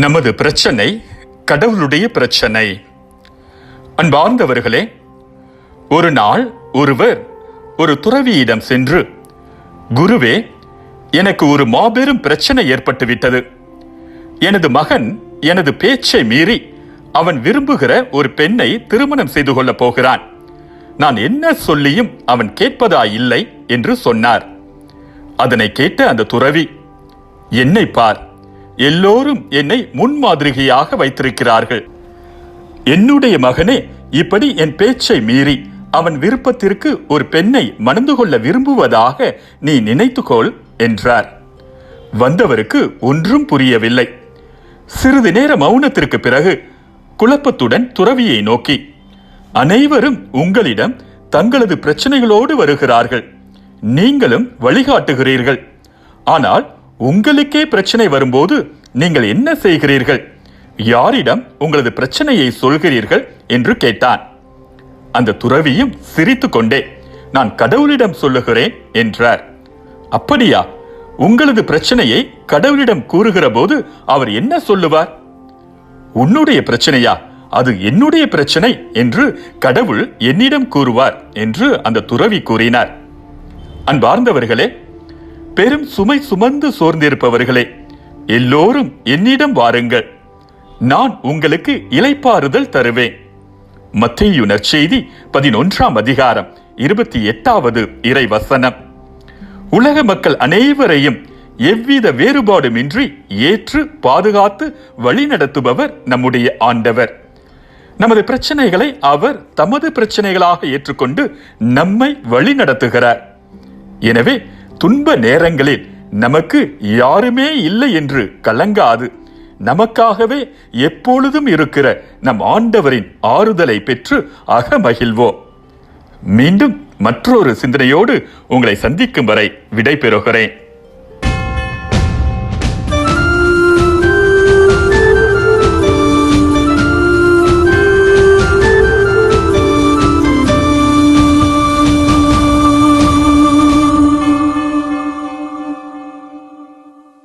நமது பிரச்சனை கடவுளுடைய பிரச்சனை. அன்பார்ந்தவர்களே, ஒரு நாள் ஒருவர் ஒரு துறவியிடம் சென்று, குருவே, எனக்கு ஒரு மாபெரும் பிரச்சனை ஏற்பட்டுவிட்டது. எனது மகன் எனது பேச்சை மீறி அவன் விரும்புகிற ஒரு பெண்ணை திருமணம் செய்து கொள்ளப் போகிறான். நான் என்ன சொல்லியும் அவன் கேட்பதாயில்லை என்று சொன்னார். அதனை கேட்ட அந்த துறவி, என்னை பார், எல்லோரும் என்னை முன்மாதிரியாக வைத்திருக்கிறார்கள். என்னுடைய மகனே இப்படி என் பேச்சை மீறி அவன் விருப்பத்திற்கு ஒரு பெண்ணை மணந்து கொள்ள விரும்புவதாக நீ நினைத்துக்கொள் என்றார். வந்தவருக்கு ஒன்றும் புரியவில்லை. சிறிது நேர மௌனத்திற்கு பிறகு குழப்பத்துடன் துறவியை நோக்கி, அனைவரும் உங்களிடம் தங்களது பிரச்சனைகளோடு வருகிறார்கள். நீங்களும் வழிகாட்டுகிறீர்கள். ஆனால் உங்களுக்கே பிரச்சனை வரும்போது நீங்கள் என்ன செய்கிறீர்கள்? யாரிடம் உங்களது பிரச்சனையை சொல்கிறீர்கள் என்று கேட்டான். அந்த துறவியும் சிரித்துக் கொண்டே, நான் கடவுளிடம் சொல்லுகிறேன் என்றார். அப்படியா? உங்களது பிரச்சனையை கடவுளிடம் கூறுகிற போது அவர் என்ன சொல்லுவார்? உன்னுடைய பிரச்சனையா? அது என்னுடைய பிரச்சனை என்று கடவுள் என்னிடம் கூறுவார் என்று அந்த துறவி கூறினார். அன்பார்ந்தவர்களே, பெரும் சுமை சுமந்து சோர்ந்திருப்பவர்களே, எல்லோரும் என்னிடம் வாருங்கள், நான் உங்களுக்கு இளைப்பாறுதல் தருவேன். மத்தேயு நற்செய்தி 11ஆம் அதிகாரம் 28வது இறை வசனம். உலக மக்கள் அனைவரையும் எவ்வித வேறுபாடுமின்றி ஏற்று பாதுகாத்து வழிநடத்துபவர் நம்முடைய ஆண்டவர். நமது பிரச்சனைகளை அவர் தமது பிரச்சனைகளாக ஏற்றுக்கொண்டு நம்மை வழிநடத்துகிறார். எனவே துன்ப நேரங்களில் நமக்கு யாருமே இல்லை என்று கலங்காது, நமக்காகவே எப்பொழுதும் இருக்கிற நம் ஆண்டவரின் ஆறுதலை பெற்று அகமகிழ்வோம். மீண்டும் மற்றொரு சிந்தனையோடு உங்களை சந்திக்கும் வரை விடை பெறுகிறேன்.